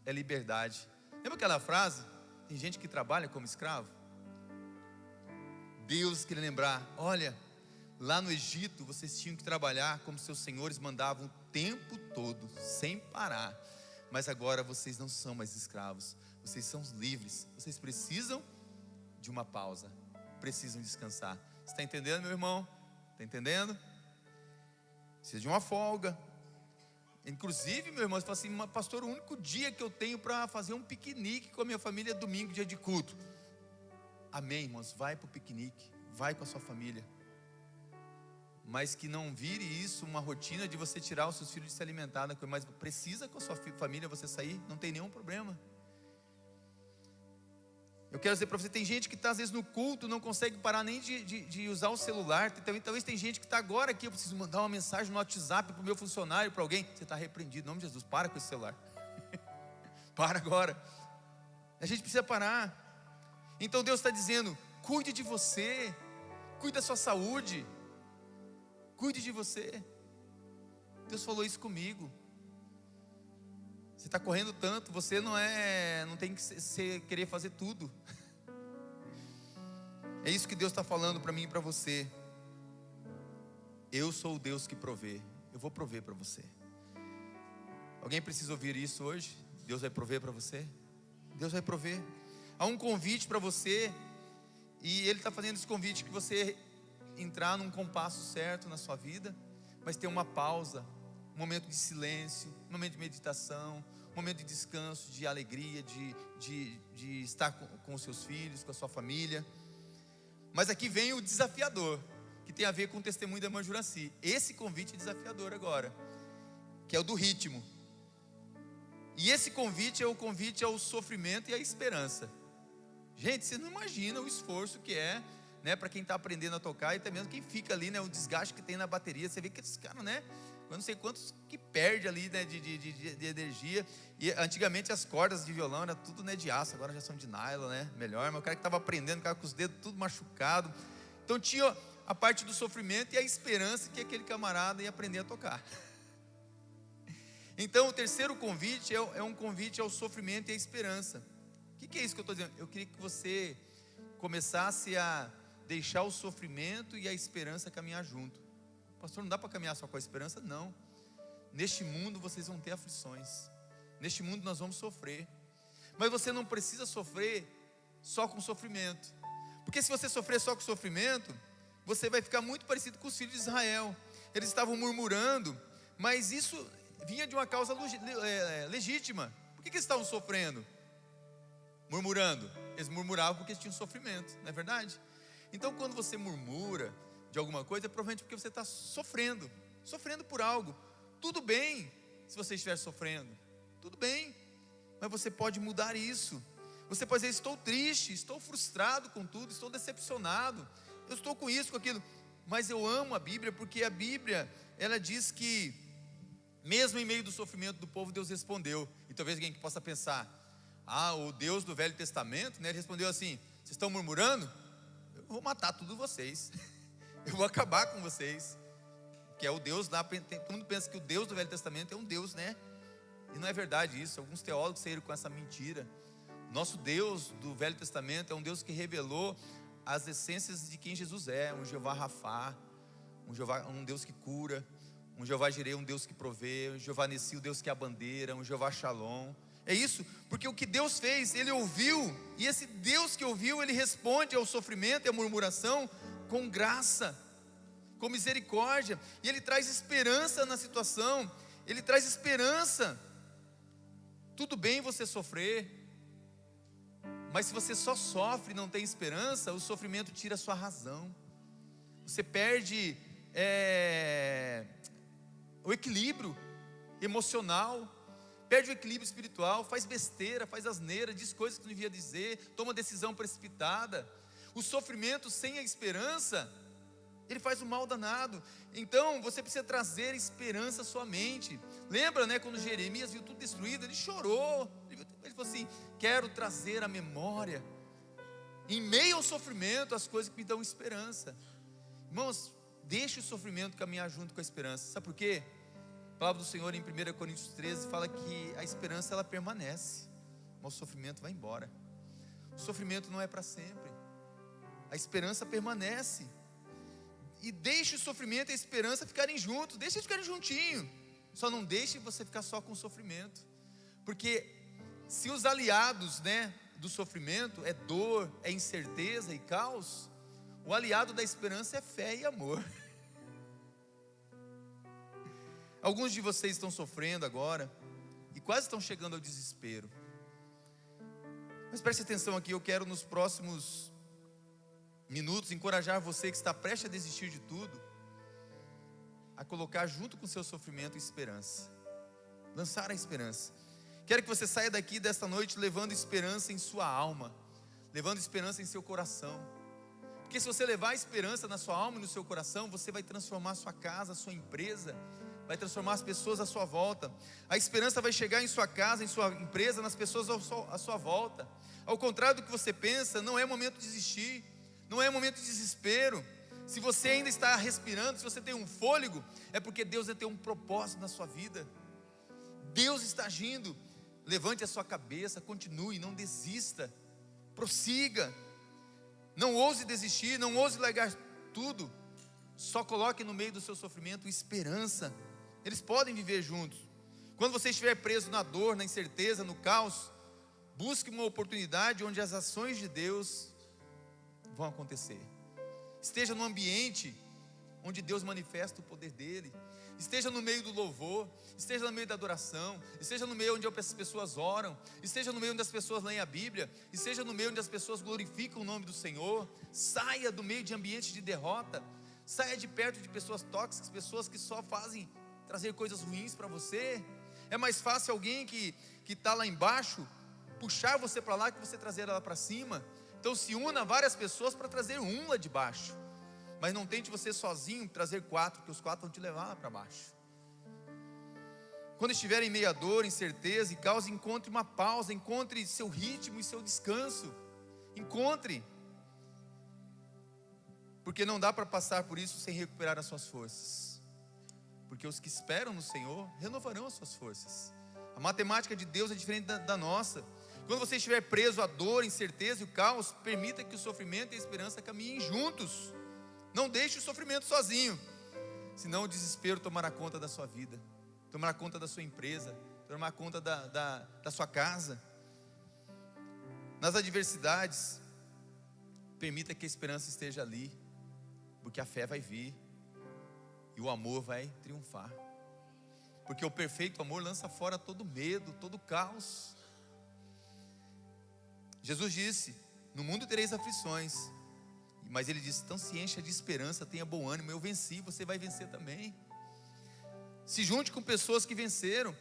é liberdade. Lembra aquela frase? Tem gente que trabalha como escravo. Deus queria lembrar, olha, lá no Egito vocês tinham que trabalhar como seus senhores mandavam o tempo todo, sem parar. Mas agora vocês não são mais escravos, vocês são livres. Vocês precisam de uma pausa, precisam descansar. Você está entendendo, meu irmão? Está entendendo? Precisa de uma folga. Inclusive, meu irmão, você fala assim, pastor, o único dia que eu tenho para fazer um piquenique com a minha família é domingo, dia de culto. Amém, irmãos, vai para o piquenique, vai com a sua família. Mas que não vire isso uma rotina de você tirar os seus filhos de se alimentar, mas precisa com a sua família você sair, não tem nenhum problema. Eu quero dizer para você, tem gente que está às vezes no culto, não consegue parar nem de usar o celular. Talvez tem gente que está agora aqui, eu preciso mandar uma mensagem no WhatsApp para o meu funcionário, para alguém. Você está repreendido, em nome de Jesus, para com esse celular. Para agora. A gente precisa parar. Então Deus está dizendo, cuide de você, cuide da sua saúde, cuide de você. Deus falou isso comigo. Você está correndo tanto, você não tem que querer fazer tudo. É isso que Deus está falando para mim e para você. Eu sou o Deus que provê. Eu vou prover para você. Alguém precisa ouvir isso hoje? Deus vai prover para você? Deus vai prover. Há um convite para você, e Ele está fazendo esse convite que você entrar num compasso certo na sua vida, mas ter uma pausa, um momento de silêncio, um momento de meditação, um momento de descanso, de alegria, de estar com os seus filhos, com a sua família. Mas aqui vem o desafiador, que tem a ver com o testemunho da irmã Juraci. Esse convite é desafiador agora, que é o do ritmo. E esse convite é o convite ao sofrimento e à esperança. Gente, você não imagina o esforço que é, né, para quem está aprendendo a tocar, e até mesmo quem fica ali, né, o desgaste que tem na bateria. Você vê que esses caras, né, eu não sei quantos que perde ali, né, de energia. E antigamente as cordas de violão era tudo, né, de aço, agora já são de nylon, né, melhor. Mas o cara que estava aprendendo, o cara com os dedos tudo machucado. Então tinha a parte do sofrimento e a esperança, que aquele camarada ia aprender a tocar. Então o terceiro convite é um convite ao sofrimento e à esperança. O que é isso que eu estou dizendo? Eu queria que você começasse a deixar o sofrimento e a esperança caminhar junto. pastor, não dá para caminhar só com a esperança? Não. Neste mundo vocês vão ter aflições. Neste mundo nós vamos sofrer. Mas você não precisa sofrer só com sofrimento. Porque se você sofrer só com sofrimento, você vai ficar muito parecido com os filhos de Israel. Eles estavam murmurando, mas isso vinha de uma causa legítima. Por que eles estavam sofrendo? Murmurando. Eles murmuravam porque eles tinham sofrimento, não é verdade? Então quando você murmura de alguma coisa, é provavelmente porque você está sofrendo por algo. Tudo bem se você estiver sofrendo, tudo bem, mas você pode mudar isso. Você pode dizer, estou triste, estou frustrado com tudo, estou decepcionado, eu estou com isso, com aquilo. Mas eu amo a Bíblia, porque a Bíblia, ela diz que mesmo em meio do sofrimento do povo, Deus respondeu. E talvez alguém que possa pensar, o Deus do Velho Testamento, né, ele respondeu assim, vocês estão murmurando? Eu vou matar todos vocês, eu vou acabar com vocês. Que é o Deus lá, todo mundo pensa que o Deus do Velho Testamento é um Deus, né? E não é verdade isso. Alguns teólogos saíram com essa mentira. Nosso Deus do Velho Testamento é um Deus que revelou as essências de quem Jesus é. Um Jeová Rafá, um Deus que cura, um Jeová Jireh, um Deus que provê, um Jeová Nessi, o Deus que é a bandeira, um Jeová Shalom. É isso, porque o que Deus fez, Ele ouviu, e esse Deus que ouviu, Ele responde ao sofrimento e à murmuração com graça, com misericórdia, e Ele traz esperança na situação, Ele traz esperança. Tudo bem você sofrer, mas se você só sofre e não tem esperança, o sofrimento tira a sua razão, você perde o equilíbrio emocional, perde o equilíbrio espiritual, faz besteira, faz asneira, diz coisas que não devia dizer, toma decisão precipitada. O sofrimento sem a esperança, ele faz um mal danado. Então você precisa trazer esperança à sua mente. Lembra, né, quando Jeremias viu tudo destruído, ele chorou, ele falou assim, quero trazer à memória, em meio ao sofrimento, as coisas que me dão esperança. Irmãos, deixe o sofrimento caminhar junto com a esperança. Sabe por quê? A palavra do Senhor em 1 Coríntios 13 fala que a esperança ela permanece, mas o sofrimento vai embora. O sofrimento não é para sempre, a esperança permanece. E deixe o sofrimento e a esperança ficarem juntos, deixe eles ficarem juntinho. Só não deixe você ficar só com o sofrimento, porque se os aliados, né, do sofrimento é dor, é incerteza e caos, o aliado da esperança é fé e amor. Alguns de vocês estão sofrendo agora e quase estão chegando ao desespero. Mas preste atenção aqui, eu quero nos próximos minutos encorajar você que está prestes a desistir de tudo, a colocar junto com o seu sofrimento esperança, lançar a esperança. Quero que você saia daqui desta noite levando esperança em sua alma, levando esperança em seu coração, porque se você levar esperança na sua alma e no seu coração, você vai transformar a sua casa, a sua empresa, vai transformar as pessoas à sua volta. A esperança vai chegar em sua casa, em sua empresa, nas pessoas à sua volta. Ao contrário do que você pensa, não é momento de desistir, não é momento de desespero. Se você ainda está respirando, se você tem um fôlego, é porque Deus tem um propósito na sua vida. Deus está agindo. Levante a sua cabeça, continue, não desista, prossiga. Não ouse desistir, não ouse largar tudo. Só coloque no meio do seu sofrimento esperança. Eles podem viver juntos. Quando você estiver preso na dor, na incerteza, no caos, busque uma oportunidade onde as ações de Deus vão acontecer. Esteja num ambiente onde Deus manifesta o poder dele. Esteja no meio do louvor, esteja no meio da adoração, esteja no meio onde as pessoas oram, esteja no meio onde as pessoas leem a Bíblia, esteja no meio onde as pessoas glorificam o nome do Senhor. Saia do meio de ambientes de derrota, saia de perto de pessoas tóxicas, pessoas que só fazem trazer coisas ruins para você. É mais fácil alguém que está lá embaixo puxar você para lá que você trazer ela para cima. Então se una a várias pessoas para trazer um lá de baixo, mas não tente você sozinho trazer 4, porque os 4 vão te levar lá para baixo. Quando estiver em meio a dor, incerteza e caos, encontre uma pausa, encontre seu ritmo e seu descanso. Encontre, porque não dá para passar por isso sem recuperar as suas forças, porque os que esperam no Senhor renovarão as suas forças. A matemática de Deus é diferente da nossa. Quando você estiver preso à dor, incerteza e o caos, permita que o sofrimento e a esperança caminhem juntos. Não deixe o sofrimento sozinho. senão o desespero tomará conta da sua vida, tomará conta da sua empresa, tomará conta da sua casa. Nas adversidades, permita que a esperança esteja ali, porque a fé vai vir e o amor vai triunfar, porque o perfeito amor lança fora todo medo, todo caos. Jesus disse: no mundo tereis aflições, mas Ele disse: então se encha de esperança, tenha bom ânimo, eu venci, você vai vencer também. Se junte com pessoas que venceram.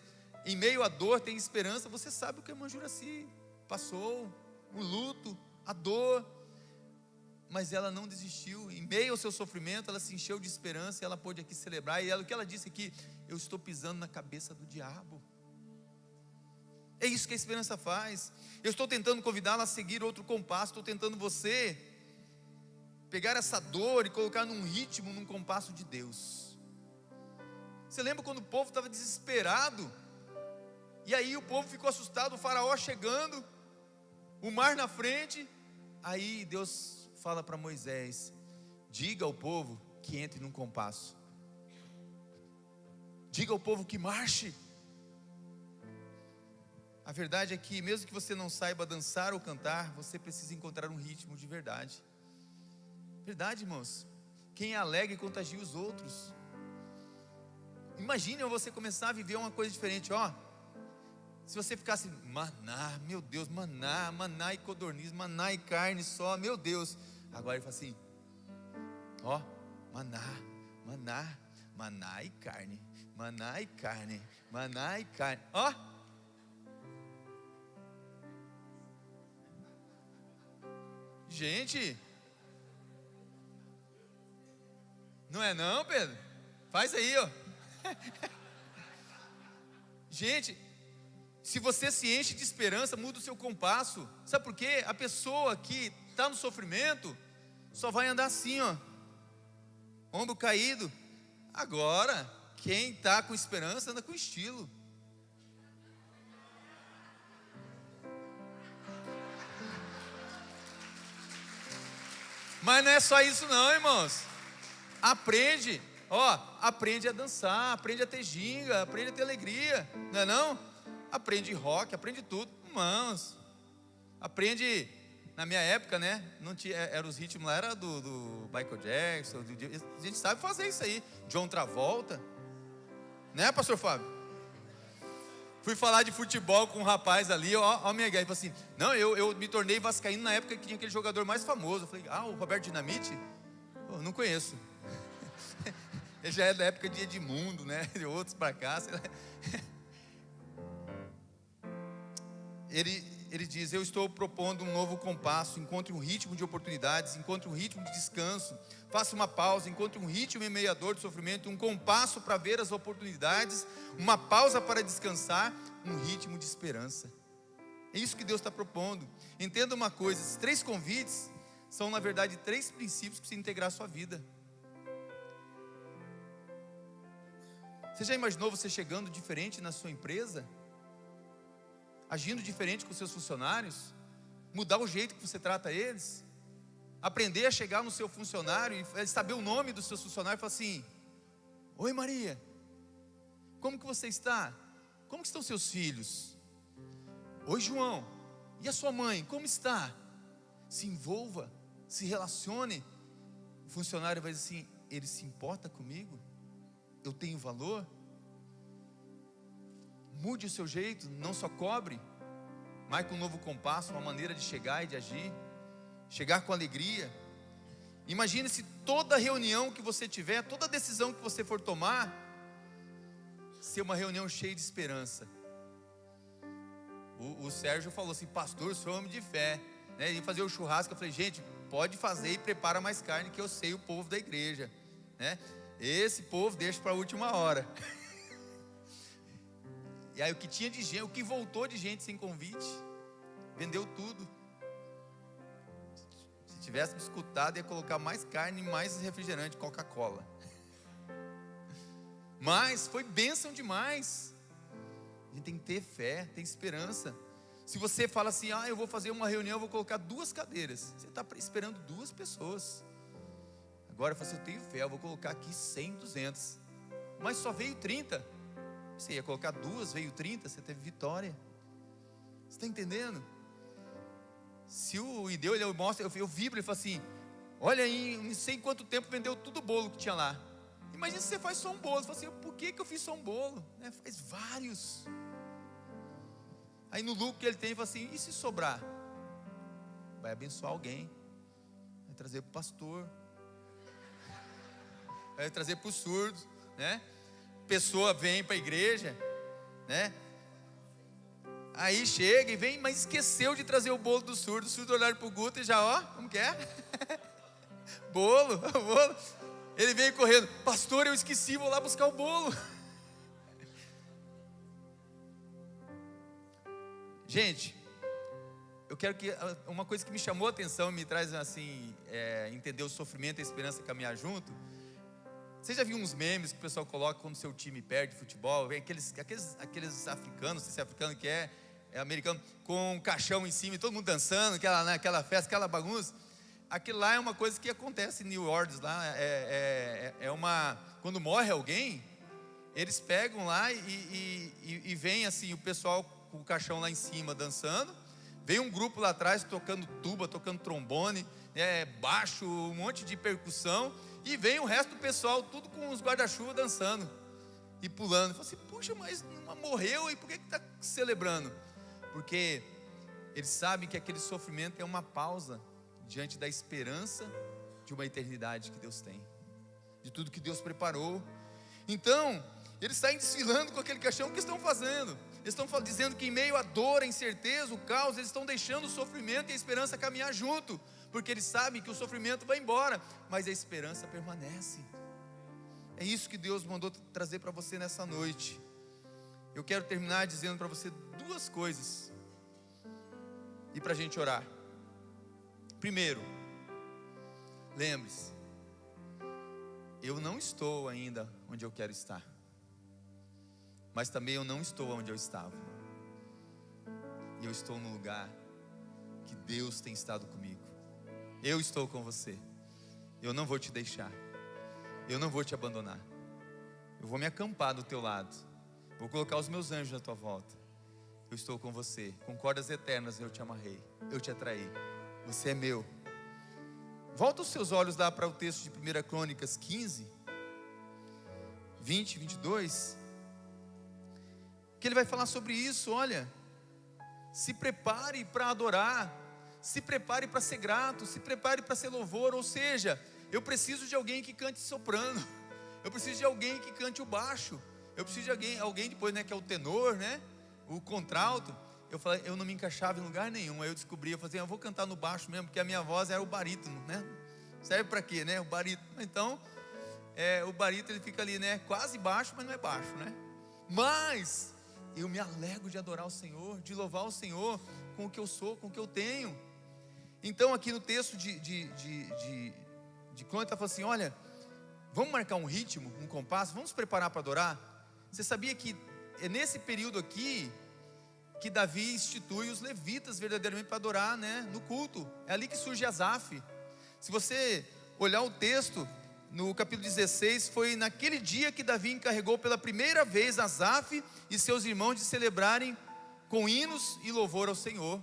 Em meio à dor tem esperança. Você sabe o que a irmã Juraci passou, o luto, a dor, mas ela não desistiu. Em meio ao seu sofrimento, ela se encheu de esperança e ela pôde aqui celebrar. E o que ela disse aqui: eu estou pisando na cabeça do diabo. É isso que a esperança faz. Eu estou tentando convidá-la a seguir outro compasso. Estou tentando você pegar essa dor e colocar num ritmo, num compasso de Deus. Você lembra quando o povo estava desesperado? E aí o povo ficou assustado, o faraó chegando, o mar na frente. Aí Deus fala para Moisés: diga ao povo que entre num compasso. Diga ao povo que marche. A verdade é que mesmo que você não saiba dançar ou cantar, você precisa encontrar um ritmo de verdade. Verdade, irmãos. Quem é alegre contagia os outros. Imagine você começar a viver uma coisa diferente, ó. Se você ficasse maná, meu Deus, maná e codorniz, maná e carne só, meu Deus. Agora ele fala assim, ó, maná e carne, maná e carne, maná e carne, ó. Gente, não é não, Pedro? Faz aí, ó. Gente, se você se enche de esperança, muda o seu compasso. Sabe por quê? A pessoa que está no sofrimento só vai andar assim, ó, ombro caído. Agora, quem está com esperança anda com estilo. Mas não é só isso não, irmãos. Aprende, ó, aprende a dançar, aprende a ter ginga, aprende a ter alegria, não é não? Aprende rock, aprende tudo, irmãos. Aprende, na minha época, né, não tinha, era os ritmos lá, era do Michael Jackson, a gente sabe fazer isso aí, John Travolta, né, pastor Fábio? Fui falar de futebol com um rapaz ali, ó minha guerra, ele falou assim, não, eu me tornei vascaíno na época que tinha aquele jogador mais famoso. Eu falei, o Roberto Dinamite? Pô, não conheço. Ele já é da época de Edmundo, né, de outros para cá, sei lá. Ele diz, eu estou propondo um novo compasso, encontre um ritmo de oportunidades, encontre um ritmo de descanso, faça uma pausa, encontre um ritmo emmeador de sofrimento, um compasso para ver as oportunidades, uma pausa para descansar, um ritmo de esperança. É isso que Deus está propondo. Entenda uma coisa, esses 3 convites são na verdade 3 princípios que precisam integrar a sua vida. Você já imaginou você chegando diferente na sua empresa? Agindo diferente com seus funcionários? Mudar o jeito que você trata eles? Aprender a chegar no seu funcionário e saber o nome do seu funcionário e falar assim, oi Maria, como que você está? Como que estão seus filhos? Oi João, e a sua mãe, como está? Se envolva, se relacione. O funcionário vai dizer assim, ele se importa comigo? Eu tenho valor? Mude o seu jeito, não só cobre, marque um novo compasso, uma maneira de chegar e de agir, chegar com alegria. Imagine se toda reunião que você tiver, toda decisão que você for tomar, ser uma reunião cheia de esperança. O Sérgio falou assim, pastor, eu sou homem de fé, né? Ele ia fazer o churrasco, eu falei, gente, pode fazer e prepara mais carne, que eu sei o povo da igreja, né? Esse povo deixa para a última hora. E aí o que tinha de gente, o que voltou de gente sem convite, vendeu tudo. Se tivesse me escutado, ia colocar mais carne e mais refrigerante, Coca-Cola. Mas foi bênção demais. A gente tem que ter fé, ter esperança. Se você fala assim, eu vou fazer uma reunião, eu vou colocar 2 cadeiras, você está esperando 2 pessoas. Agora eu falei assim, eu tenho fé, eu vou colocar aqui 100, 200. Mas só veio 30. Você ia colocar 2, veio 30, você teve vitória. Você está entendendo? Se o Ideu, ele mostra, eu vibro, ele fala assim, olha aí, não sei quanto tempo vendeu tudo o bolo que tinha lá. Imagina se você faz só um bolo. Você fala assim, por que eu fiz só um bolo? Faz vários. Aí no lucro que ele tem, ele fala assim, e se sobrar? Vai abençoar alguém. Vai trazer para o pastor. Vai trazer para os surdos, né? Pessoa vem para a igreja, né? Aí chega e vem, mas esqueceu de trazer o bolo do surdo. Os surdos olharam para o Guto e já, ó, como que é? Bolo. Ele veio correndo, pastor, eu esqueci, vou lá buscar o bolo. Gente, eu quero que, uma coisa que me chamou a atenção, me traz assim, entender o sofrimento e a esperança caminhar junto. Você já viu uns memes que o pessoal coloca quando o seu time perde futebol? Vem aqueles africanos, não sei se é africano que é americano, com um caixão em cima e todo mundo dançando, aquela festa, aquela bagunça. Aquilo lá é uma coisa que acontece em New Orleans lá. Quando morre alguém, eles pegam lá e vem assim, o pessoal com o caixão lá em cima dançando. Vem um grupo lá atrás tocando tuba, tocando trombone, baixo, um monte de percussão. E vem o resto do pessoal, tudo com os guarda-chuva dançando e pulando. Eu falo assim, puxa, mas não morreu, e por que está celebrando? Porque eles sabem que aquele sofrimento é uma pausa diante da esperança de uma eternidade que Deus tem, de tudo que Deus preparou. Então, eles saem desfilando com aquele caixão. O que estão fazendo? Eles estão dizendo que em meio à dor, a incerteza, o caos, eles estão deixando o sofrimento e a esperança caminhar junto, porque eles sabem que o sofrimento vai embora, mas a esperança permanece. É isso que Deus mandou trazer para você nessa noite. Eu quero terminar dizendo para você 2 coisas, e para a gente orar. Primeiro, lembre-se, eu não estou ainda onde eu quero estar, mas também eu não estou onde eu estava. E eu estou no lugar que Deus tem estado comigo. Eu estou com você. Eu não vou te deixar. Eu não vou te abandonar. Eu vou me acampar do teu lado. Vou colocar os meus anjos na tua volta. Eu estou com você. Com cordas eternas eu te amarrei. Eu te atraí. Você é meu. Volta os seus olhos lá para o texto de 1 Crônicas 15, 20, 22. Que ele vai falar sobre isso. Olha, se prepare para adorar. Se prepare para ser grato, se prepare para ser louvor. Ou seja, eu preciso de alguém que cante soprano, eu preciso de alguém que cante o baixo, eu preciso de alguém depois, né, que é o tenor, né, o contralto. Eu falei, eu não me encaixava em lugar nenhum. Aí eu descobri, eu falei, eu vou cantar no baixo mesmo, porque a minha voz era o barítono, né? Serve para quê, né? O barítono. Então, o barítono ele fica ali, né, quase baixo, mas não é baixo, né? Mas eu me alegro de adorar o Senhor, de louvar o Senhor com o que eu sou, com o que eu tenho. Então aqui no texto de Crônica, fala assim, olha, vamos marcar um ritmo, um compasso, vamos nos preparar para adorar. Você sabia que é nesse período aqui que Davi institui os levitas verdadeiramente para adorar, né, no culto. É ali que surge Asaf. Se você olhar o texto, no capítulo 16, foi naquele dia que Davi encarregou pela primeira vez Asaf e seus irmãos de celebrarem com hinos e louvor ao Senhor.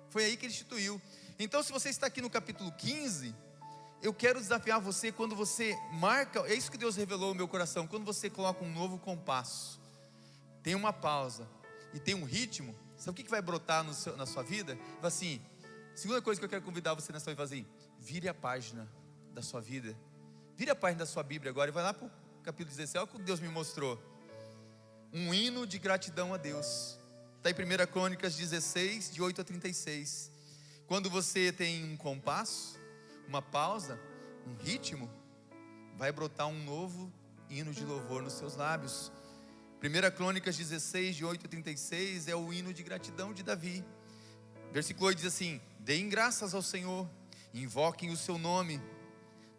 Foi aí que ele instituiu. Então, se você está aqui no capítulo 15, eu quero desafiar você, quando você marca, é isso que Deus revelou no meu coração, quando você coloca um novo compasso, tem uma pausa e tem um ritmo, sabe o que vai brotar na sua vida? Assim, segunda coisa que eu quero convidar você nessa noite a fazer, vire a página da sua vida, vire a página da sua Bíblia agora e vai lá para o capítulo 16, olha o que Deus me mostrou, um hino de gratidão a Deus. Está em 1 Crônicas 16, de 8 a 36. Quando você tem um compasso, uma pausa, um ritmo, vai brotar um novo hino de louvor nos seus lábios. 1 Crônicas 16, de 8 a 36, é o hino de gratidão de Davi. Versículo 8 diz assim: deem graças ao Senhor, invoquem o seu nome,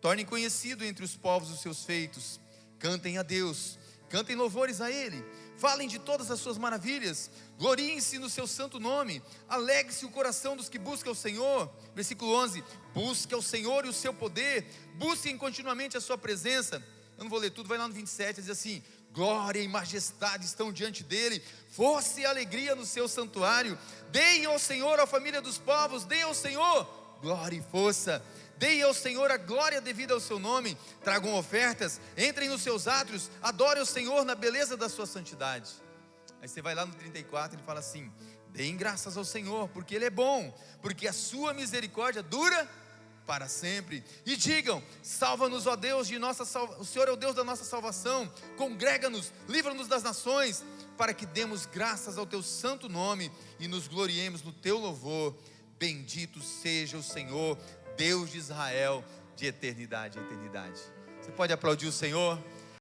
tornem conhecido entre os povos os seus feitos, cantem a Deus, cantem louvores a Ele, falem de todas as suas maravilhas, gloriem-se no seu santo nome, alegre-se o coração dos que buscam o Senhor. Versículo 11, busque ao Senhor e o seu poder, busquem continuamente a sua presença. Eu não vou ler tudo, vai lá no 27, diz assim: glória e majestade estão diante dele, força e alegria no seu santuário. Deem ao Senhor a família dos povos, deem ao Senhor glória e força. Deem ao Senhor a glória devida ao seu nome, tragam ofertas, entrem nos seus átrios, adorem o Senhor na beleza da sua santidade. Aí você vai lá no 34, ele fala assim: deem graças ao Senhor, porque Ele é bom, porque a sua misericórdia dura para sempre. E digam: salva-nos, ó Deus, o Senhor é o Deus da nossa salvação, congrega-nos, livra-nos das nações, para que demos graças ao teu santo nome e nos gloriemos no teu louvor. Bendito seja o Senhor, Deus de Israel, de eternidade a eternidade. Você pode aplaudir o Senhor?